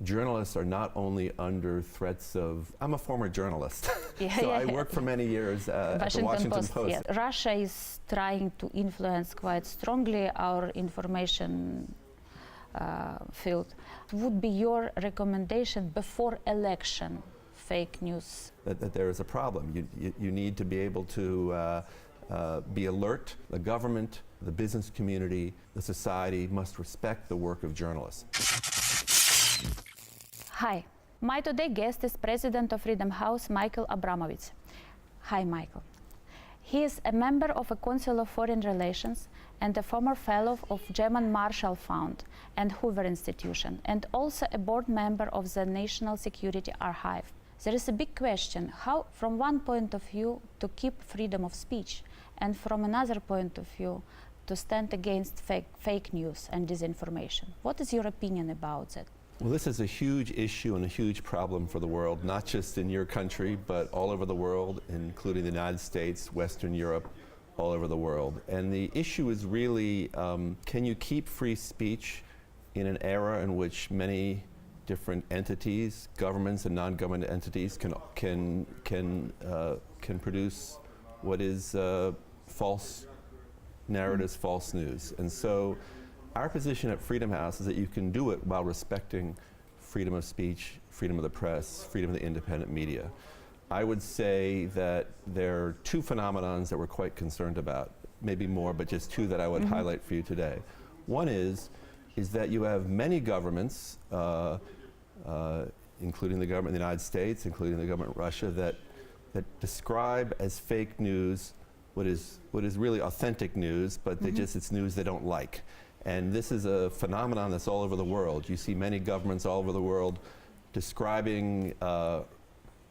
journalists are not only under threats of, I'm a former journalist, I worked for many years at the Washington Post. Yes. Russia is trying to influence quite strongly our information field. Would be your recommendation before election, fake news? That there is a problem. You need to be able to be alert. The government, the business community, the society must respect the work of journalists. Hi, my today's guest is President of Freedom House, Michael Abramowitz. Hi, Michael. He is a member of the Council of Foreign Relations and a former fellow of German Marshall Fund and Hoover Institution, and also a board member of the National Security Archive. There is a big question how, from one point of view, to keep freedom of speech, and from another point of view, to stand against fake news and disinformation. What is your opinion about that? Well, this is a huge issue and a huge problem for the world, not just in your country, but all over the world, including the United States, Western Europe, all over the world. And the issue is really, can you keep free speech in an era in which many different entities, governments and non-government entities, can produce what is false narratives, false news. And so our position at Freedom House is that you can do it while respecting freedom of speech, freedom of the press, freedom of the independent media. I would say that there are two phenomenons that we're quite concerned about, maybe more, but just two that I would highlight for you today. One is that you have many governments, including the government of the United States, including the government of Russia, that describe as fake news what is really authentic news, but it's news they don't like. And this is a phenomenon that's all over the world. You see many governments all over the world describing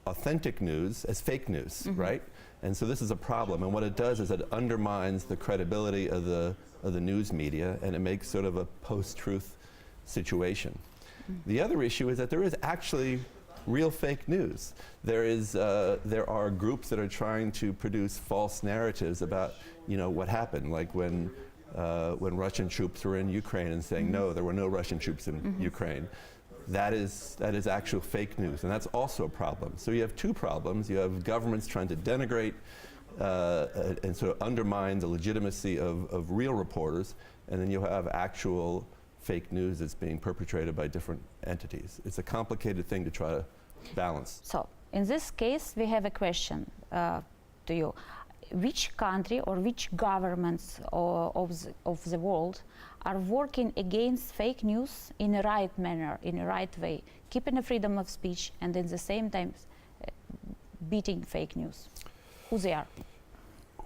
authentic news as fake news, right? And so this is a problem. And what it does is it undermines the credibility of the news media, and it makes sort of a post-truth situation. The other issue is that there is actually real fake news. There are groups that are trying to produce false narratives about, what happened, like when Russian troops were in Ukraine and saying, no, there were no Russian troops in Ukraine. That is actual fake news, and that's also a problem. So you have two problems. You have governments trying to denigrate and sort of undermine the legitimacy of real reporters, and then you have actual fake news that's being perpetrated by different entities. It's a complicated thing to try to balance. So, in this case, we have a question to you. Which country or which governments of the world are working against fake news in a right manner, in a right way, keeping the freedom of speech and at the same time beating fake news? Who they are?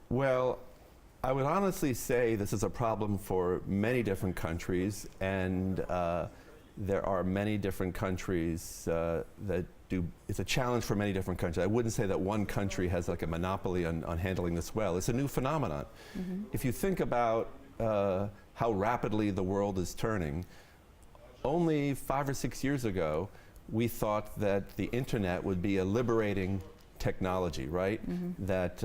Well, I would honestly say this is a problem for many different countries, and there are many different countries that do. It's a challenge for many different countries. I wouldn't say that one country has like a monopoly on handling this well. It's a new phenomenon. If you think about how rapidly the world is turning, only 5 or 6 years ago, we thought that the internet would be a liberating technology, right? That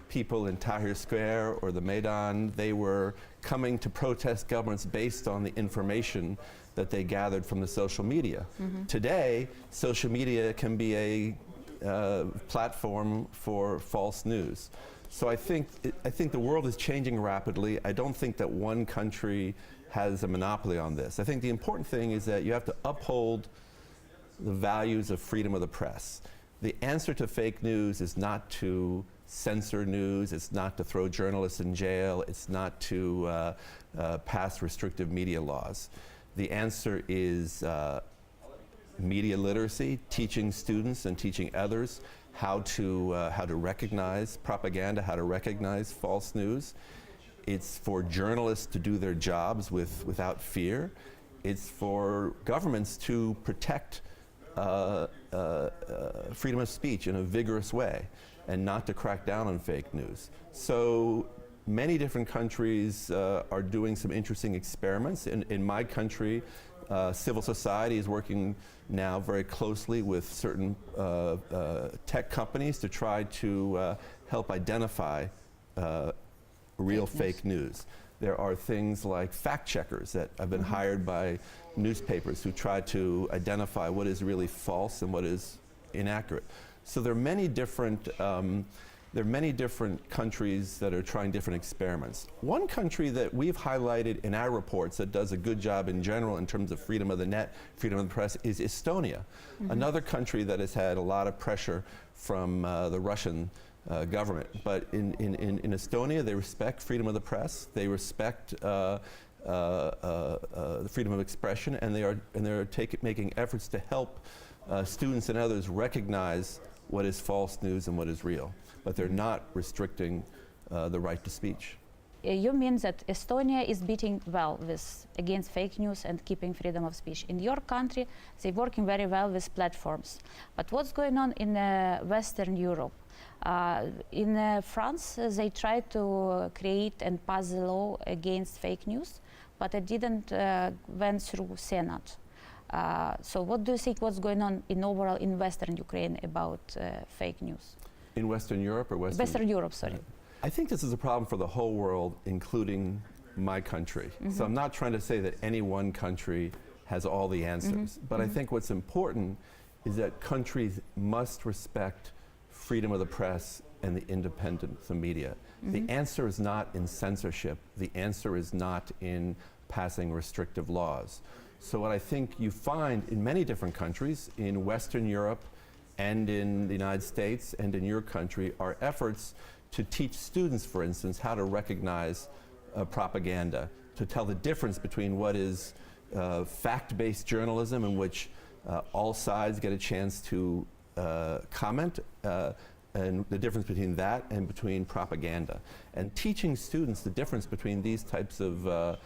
people in Tahrir Square or the Maidan, they were coming to protest governments based on the information that they gathered from the social media. Today, social media can be a platform for false news. So I think the world is changing rapidly. I don't think that one country has a monopoly on this. I think the important thing is that you have to uphold the values of freedom of the press. The answer to fake news is not to censor news, it's not to throw journalists in jail, it's not to pass restrictive media laws. The answer is media literacy, teaching students and teaching others how to recognize propaganda, how to recognize false news. It's for journalists to do their jobs without fear. It's for governments to protect freedom of speech in a vigorous way and not to crack down on fake news. So many different countries are doing some interesting experiments. In my country, civil society is working now very closely with certain tech companies to try to help identify real fake news. There are things like fact checkers that have been hired by newspapers who try to identify what is really false and what is inaccurate. So there are many different countries that are trying different experiments. One country that we've highlighted in our reports that does a good job in general in terms of freedom of the net, freedom of the press, is Estonia. Another country that has had a lot of pressure from the Russian government. But in Estonia, they respect freedom of the press, they respect the freedom of expression, and they are making efforts to help students and others recognize what is false news and what is real. But they're not restricting the right to speech. You mean that Estonia is beating well against fake news and keeping freedom of speech. In your country, they're working very well with platforms. But what's going on in Western Europe? In France, they tried to create and pass the law against fake news, but it didn't went through Senate. So what do you think what's going on overall in Western Ukraine about fake news? In Western Europe or Western Europe, sorry. I think this is a problem for the whole world, including my country. So I'm not trying to say that any one country has all the answers, but I think what's important is that countries must respect freedom of the press and the independence of media. The answer is not in censorship. The answer is not in passing restrictive laws. So what I think you find in many different countries, in Western Europe and in the United States and in your country, are efforts to teach students, for instance, how to recognize propaganda, to tell the difference between what is fact-based journalism, in which all sides get a chance to comment, and the difference between that and between propaganda. And teaching students the difference between these types of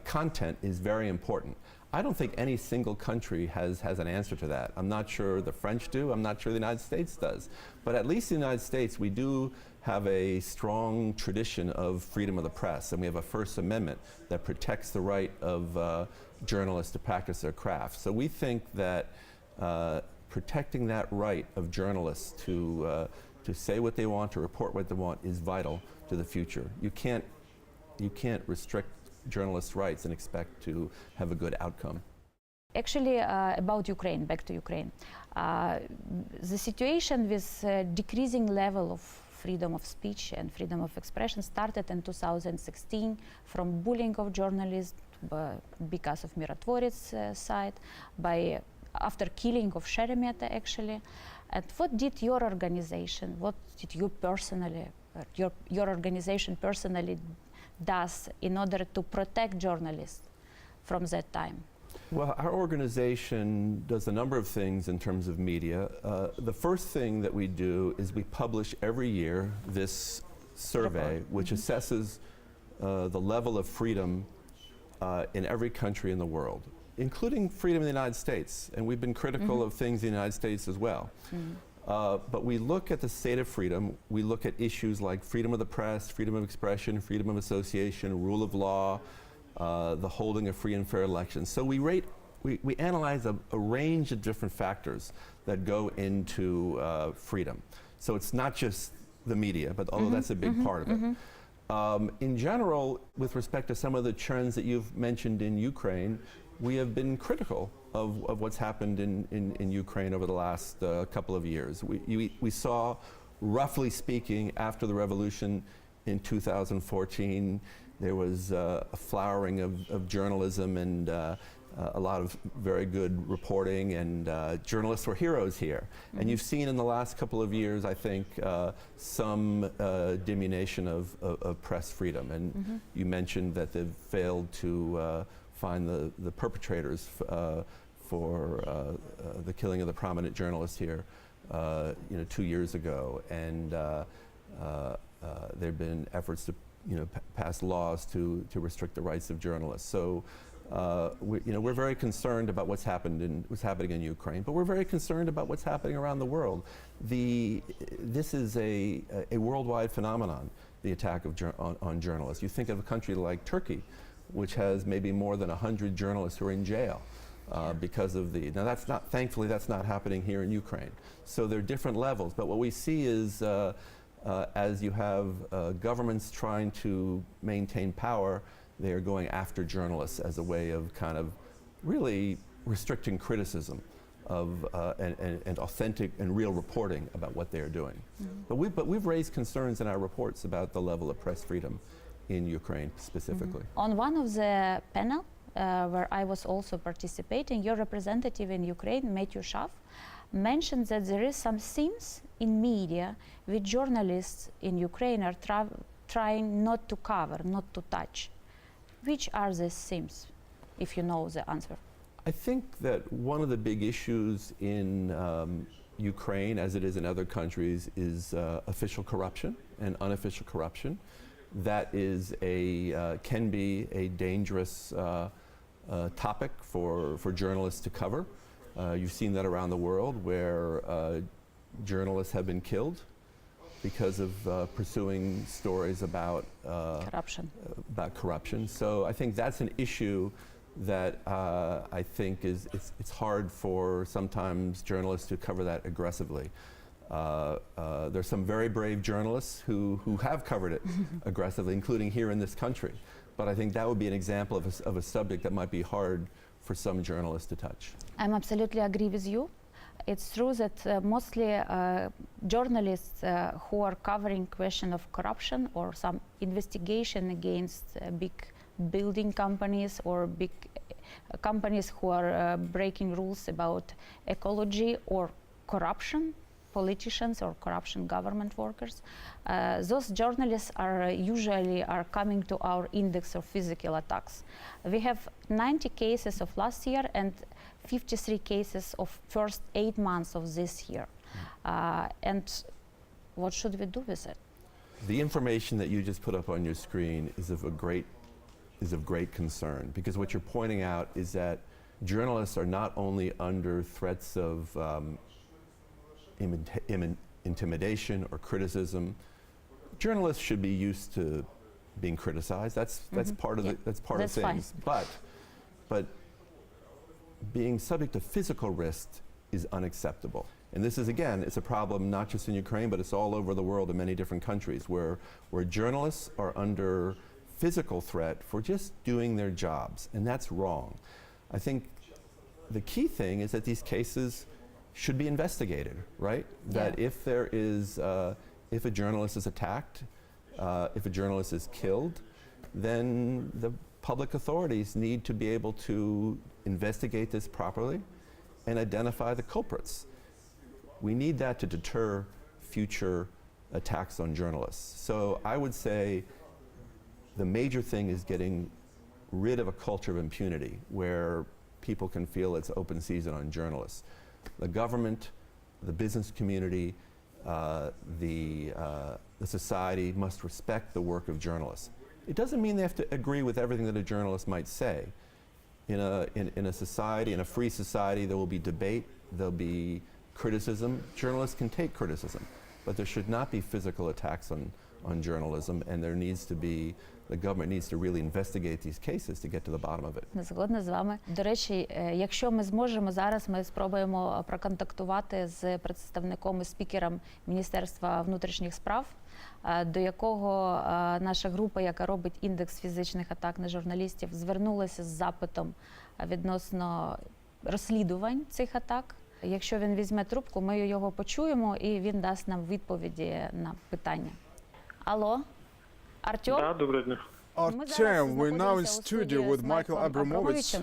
content is very important. I don't think any single country has an answer to that. I'm not sure the French do, I'm not sure the United States does. But at least in the United States, we do have a strong tradition of freedom of the press, and we have a First Amendment that protects the right of journalists to practice their craft. So we think that protecting that right of journalists to say what they want, to report what they want, is vital to the future. You can't restrict journalists' rights and expect to have a good outcome. Actually, about Ukraine, back to Ukraine. The situation with decreasing level of freedom of speech and freedom of expression started in 2016 from bullying of journalists because of Mirotvorets side, after killing of Sheremetyevo actually. And what did your organization, what did you personally, your organization personally does in order to protect journalists from that time? Well, our organization does a number of things in terms of media. The first thing that we do is we publish every year this survey, which assesses the level of freedom in every country in the world, including freedom in the United States. And we've been critical of things in the United States as well. But we look at the state of freedom. We look at issues like freedom of the press, freedom of expression, freedom of association, rule of law, the holding of free and fair elections. So we analyze a range of different factors that go into freedom. So it's not just the media, but although that's a big part of it. In general, with respect to some of the trends that you've mentioned in Ukraine, we have been critical of what's happened in Ukraine over the last couple of years. We saw, roughly speaking, after the revolution in 2014, there was a flowering of journalism and a lot of very good reporting, and journalists were heroes here. And you've seen in the last couple of years, I think, some diminution of press freedom. And you mentioned that they've failed to find the perpetrators for the killing of the prominent journalist here 2 years ago. And there have been efforts to pass laws to restrict the rights of journalists. So we're very concerned about what's happening in Ukraine, but we're very concerned about what's happening around the world. This is a worldwide phenomenon, the attack on journalists. You think of a country like Turkey, which has maybe more than 100 journalists who are in jail because of now thankfully that's not happening here in Ukraine. So there are different levels, but what we see is as you have governments trying to maintain power, they are going after journalists as a way of kind of really restricting criticism of and authentic and real reporting about what they are doing. But we've raised concerns in our reports about the level of press freedom in Ukraine specifically. On one of the panel where I was also participating, your representative in Ukraine, Matthew Schaff, mentioned that there is some themes in media which journalists in Ukraine are trying not to cover, not to touch. Which are these themes, if you know the answer? I think that one of the big issues in Ukraine, as it is in other countries, is official corruption and unofficial corruption. That is can be a dangerous topic for journalists to cover. You've seen that around the world where journalists have been killed because of pursuing stories about corruption. So I think that's an issue that I think it's hard for sometimes journalists to cover that aggressively. There's some very brave journalists who have covered it aggressively, including here in this country. But I think that would be an example of a subject that might be hard for some journalists to touch. I'm absolutely agree with you. It's true that mostly journalists who are covering question of corruption or some investigation against big building companies or big companies who are breaking rules about ecology or corruption, politicians or corruption government workers, those journalists are usually coming to our index of physical attacks. We have 90 cases of last year and 53 cases of first 8 months of this year. And what should we do with it? The information that you just put up on your screen is of great concern, because what you're pointing out is that journalists are not only under threats of intimidation or criticism. Journalists should be used to being criticized. That's part of things. But being subject to physical risk is unacceptable. And this is, again, it's a problem not just in Ukraine, but it's all over the world in many different countries where journalists are under physical threat for just doing their jobs, and that's wrong. I think the key thing is that these cases should be investigated, right? Yeah. That if there is, if a journalist is attacked, if a journalist is killed, then the public authorities need to be able to investigate this properly and identify the culprits. We need that to deter future attacks on journalists. So I would say the major thing is getting rid of a culture of impunity where people can feel it's open season on journalists. The government, the business community, the society must respect the work of journalists. It doesn't mean they have to agree with everything that a journalist might say. In a society, in a free society, there will be debate, there'll be criticism. Journalists can take criticism, but there should not be physical attacks on journalism, and there needs to be, the government needs to really investigate these cases to get to the bottom of it. Згодна з вами. До речі, якщо ми зможемо, зараз ми спробуємо проконтактувати з представником і спікером Міністерства внутрішніх справ, до якого наша група, яка робить індекс фізичних атак на журналістів, звернулася з запитом відносно розслідувань цих атак. Якщо він візьме трубку, ми його почуємо і він дасть нам відповіді на питання. Алло, Артем? Да, доброго дня. Artem, we're now in studio with Michael Abramowitz.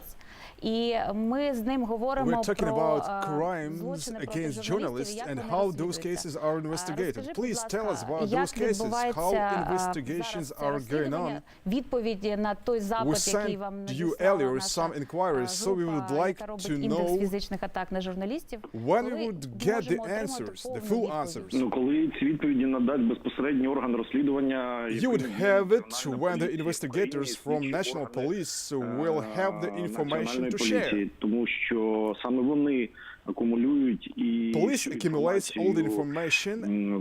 І ми з ним говоримо We're talking про about crimes against journalists and how those cases are investigated. Please tell us about those cases, how investigations are going on. Відповіді на той We запит, який sent вам you надіслала earlier наша some inquiries, so we would like яка робить to індекс know фізичних атак на журналістів. when we would get the answers, the full answers. Ну, коли ці відповіді надасть безпосередній орган розслідування, You would have it when the investigators from national police will have the information to share. Тому що саме вони акумулюють і Police accumulates all the information,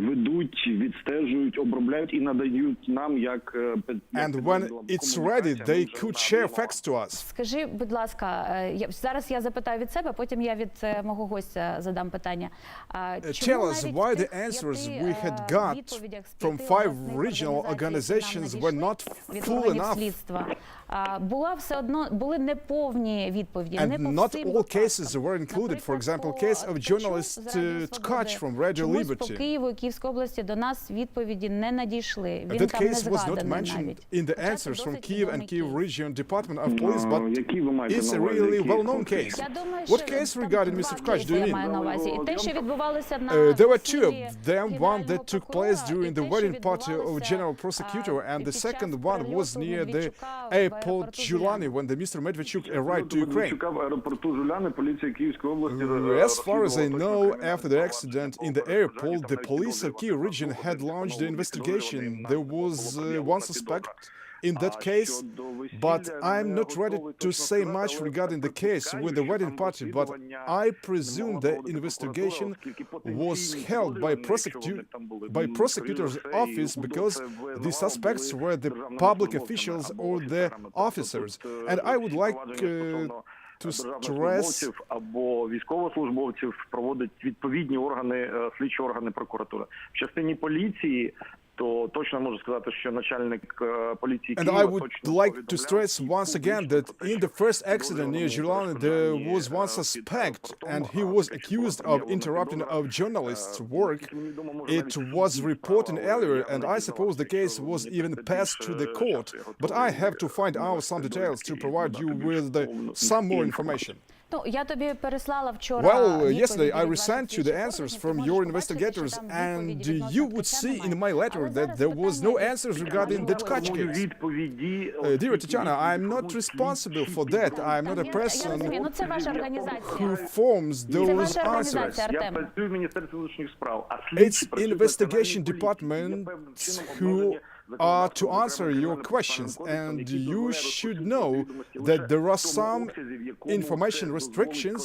ведуть, відстежують, обробляють і надають нам як and when it's ready, they could share facts to us. Скажи, будь ласка, зараз я запитаю від себе, потім я від мого гостя задам питання. Tell us why the answers we had got from 5 regional organizations were not full enough. Були неповні And not all cases were included. For example, case of journalist Tkach from Radio Liberty. That case was not mentioned in the answers from Kyiv and Kyiv Region Department of Police, but it's a really well-known case. What case regarding Mr. Tkach do you mean? There were two of them, one that took place during the wedding party of General Prosecutor, and the second one was near the airport Julani when the Mr. Medvedchuk arrived to Ukraine. As far as I know, after the accident in the airport, the police of Kyiv region had launched the investigation. There was one suspect in that case, but I'm not ready to say much regarding the case with the wedding party, but I presume the investigation was held by prosecutor's office because the suspects were the public officials or the officers. And I would like to stress або військовослужбовців проводять відповідні органи, слідчі органи прокуратури. В частині поліції то точно можу сказати, що начальник поліції And I would like to stress once again that in the first accident near Julani there was one suspect and he was accused of interrupting of journalists' work. It was reported earlier and I suppose the case was even passed to the court. But I have to find out some details to provide you with some more information. Well, yesterday I resent you the answers from your investigators, and you would see in my letter that there was no answers regarding the Tkach case. Dear Tetiana, I'm not responsible for that. I'm not a person who forms those answers. It's investigation departments who are to answer your questions, and you should know that there are some information restrictions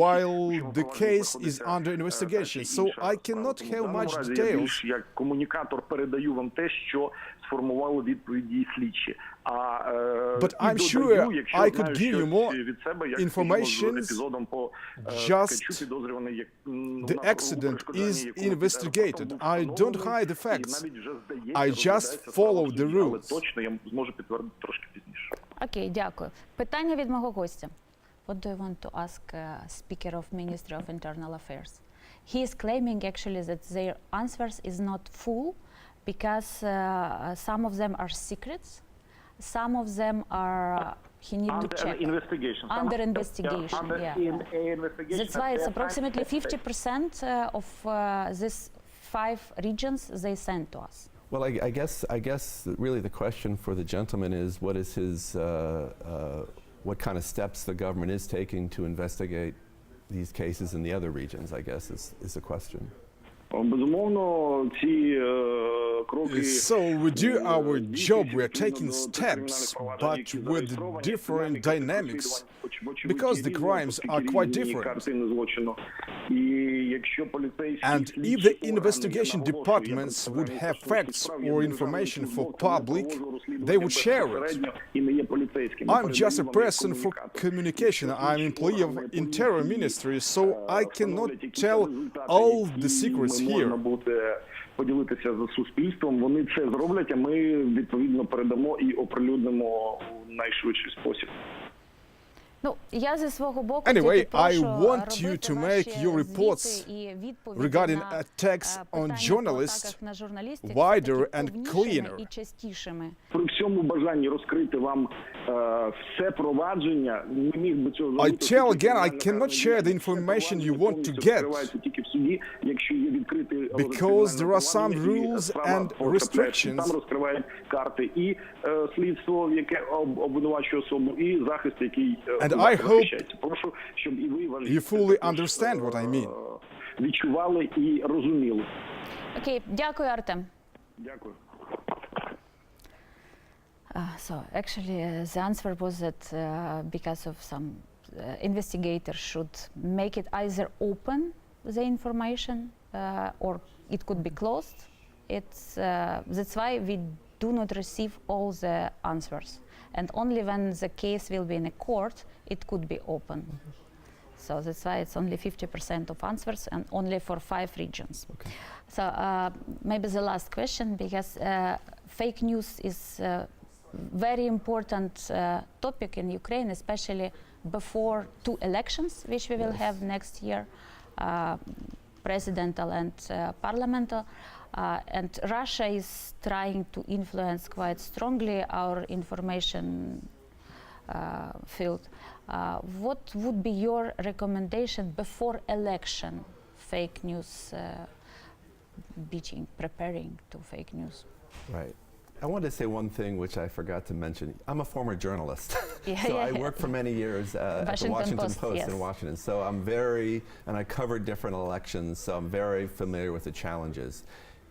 while the case is under investigation, so I cannot have much details. But I'm sure I could give you more information. Just the accident is investigated. I don't hide the facts. I just follow the rules. Окей, дякую. Питання від мого гостя. What do you want to ask Speaker of Ministry of Internal Affairs? He is claiming actually that their answers is not full because some of them are secrets. Some of them are he need to check. Under investigation, yeah. That's why it's approximately 50% of these 5 regions they sent to us. Well, I guess really the question for the gentleman is what is his what kind of steps the government is taking to investigate these cases in the other regions, I guess is the question. So we do our job, we are taking steps, but with different dynamics, because the crimes are quite different. And if the investigation departments would have facts or information for public, they would share it. I'm just a person for communication. I'm an employee of Interior Ministry, so I cannot tell all the secrets here. Поділитися з суспільством, вони це зроблять, а ми відповідно передамо і оприлюднимо у найшвидший спосіб. Anyway, I want you to make your reports regarding attacks on journalists wider and cleaner. При всьому бажанні розкрити вам все провадження, не міг би цього I tell again, I cannot share the information you want to get. Because there are some rules and restrictions. Там розкривають карти і слідство, яке обвинувачує особу, і захист, який And I hope you fully understand what I mean. Відчували і розуміли. Окей, дякую, Артем. Дякую. So actually the answer was that because of some investigators should make it either open the information or it could be closed. That's why we do not receive all the answers. And only when the case will be in a court, it could be open. So that's why it's only 50% of answers and only for 5 regions. Okay. So maybe the last question, because fake news is a very important topic in Ukraine, especially before two elections, which we will have next year, presidential and parliamentary. And Russia is trying to influence quite strongly our information field. What would be your recommendation before election? Fake news, preparing to fake news. Right. I wanted to say one thing which I forgot to mention. I'm a former journalist. So I worked for many years at the Washington Post yes. in Washington. So and I covered different elections, so I'm very familiar with the challenges.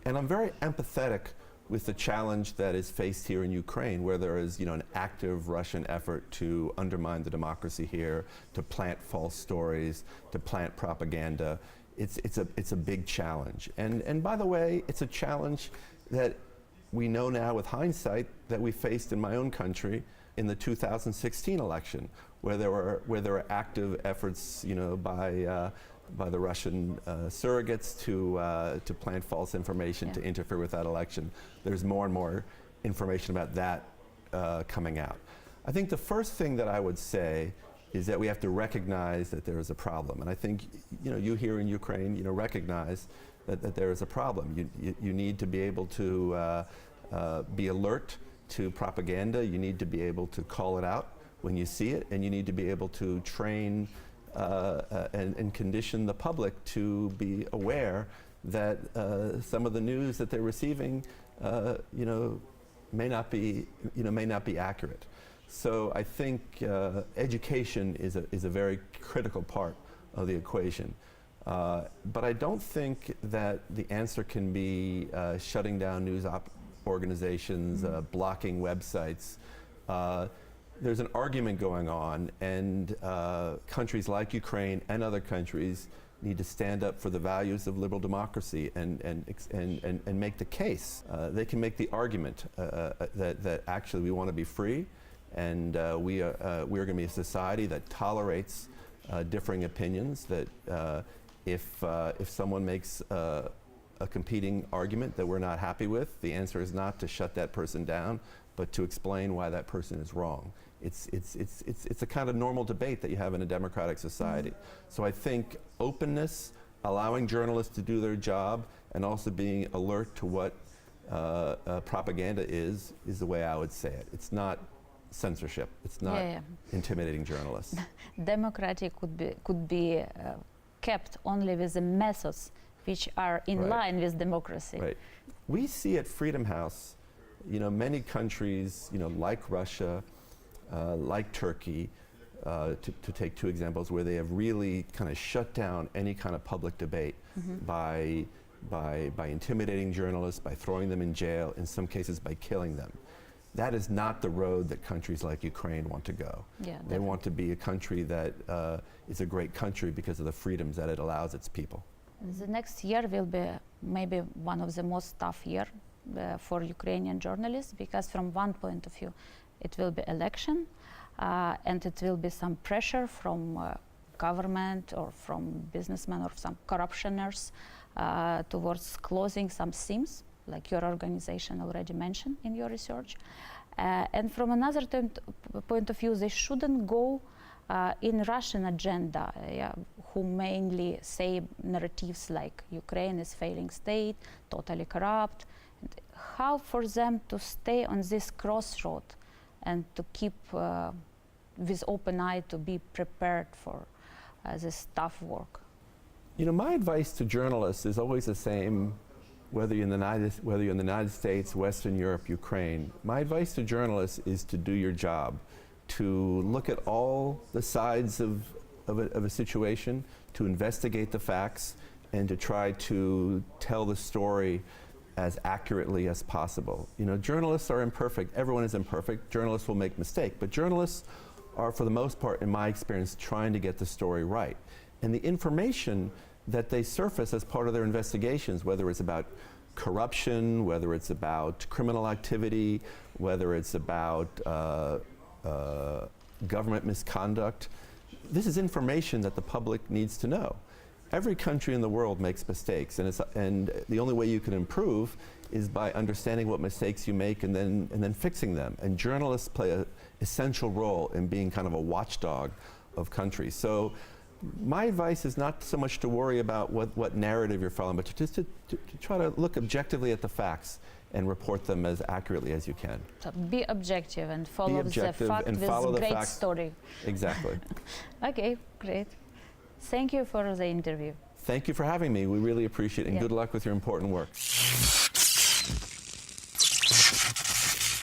And I'm very empathetic with the challenge that is faced here in Ukraine, where there is, an active Russian effort to undermine the democracy here, to plant false stories, to plant propaganda. It's a big challenge. And by the way, it's a challenge that we know now with hindsight that we faced in my own country in the 2016 election, where there were active efforts, by the Russian surrogates to plant false information, to interfere with that election. There's more and more information about that coming out. I think the first thing that I would say is that we have to recognize that there is a problem. And I think, you here in Ukraine, recognize that there is a problem. You need to be able to be alert to propaganda. You need to be able to call it out when you see it, and you need to be able to train and condition the public to be aware that some of the news that they're receiving, may not be accurate. So I think education is a very critical part of the equation. But I don't think that the answer can be shutting down news organizations, blocking websites. There's an argument going on, and countries like Ukraine and other countries need to stand up for the values of liberal democracy and make the case. They can make the argument that actually we want to be free, and we are going to be a society that tolerates differing opinions, that if someone makes a competing argument that we're not happy with, the answer is not to shut that person down, but to explain why that person is wrong. It's a kind of normal debate that you have in a democratic society. So I think openness, allowing journalists to do their job, and also being alert to what propaganda is the way I would say it. It's not censorship. It's not intimidating journalists. Democracy could be kept only with the methods which are in line with democracy. Right. We see at Freedom House, many countries, like Russia, like Turkey, to take two examples, where they have really kind of shut down any kind of public debate by intimidating journalists, by throwing them in jail, in some cases by killing them. That is not the road that countries like Ukraine want to go. They want to be a country that is a great country because of the freedoms that it allows its people. The next year will be maybe one of the most tough year for Ukrainian journalists, because from one point of view, it will be election, and it will be some pressure from government or from businessmen or some corruptioners towards closing some seams, like your organization already mentioned in your research. And from another point of view, they shouldn't go in Russian agenda, who mainly say narratives like Ukraine is failing state, totally corrupt. And how for them to stay on this crossroad and to keep with open eye, to be prepared for this tough work? My advice to journalists is always the same, whether you're in the United States, Western Europe, Ukraine. My advice to journalists is to do your job, to look at all the sides of a situation, to investigate the facts, and to try to tell the story as accurately as possible. Journalists are imperfect. Everyone is imperfect. Journalists will make mistakes, but journalists are, for the most part, in my experience, trying to get the story right. And the information that they surface as part of their investigations, whether it's about corruption, whether it's about criminal activity, whether it's about government misconduct, this is information that the public needs to know. Every country in the world makes mistakes, and the only way you can improve is by understanding what mistakes you make and then fixing them. And journalists play an essential role in being kind of a watchdog of countries. So my advice is not so much to worry about what narrative you're following, but just to try to look objectively at the facts and report them as accurately as you can. So be objective and follow objective the fact and with follow the great facts. story. Exactly. Okay, great. Thank you for the interview. Thank you for having me. We really appreciate it, and Yeah. good luck with your important work.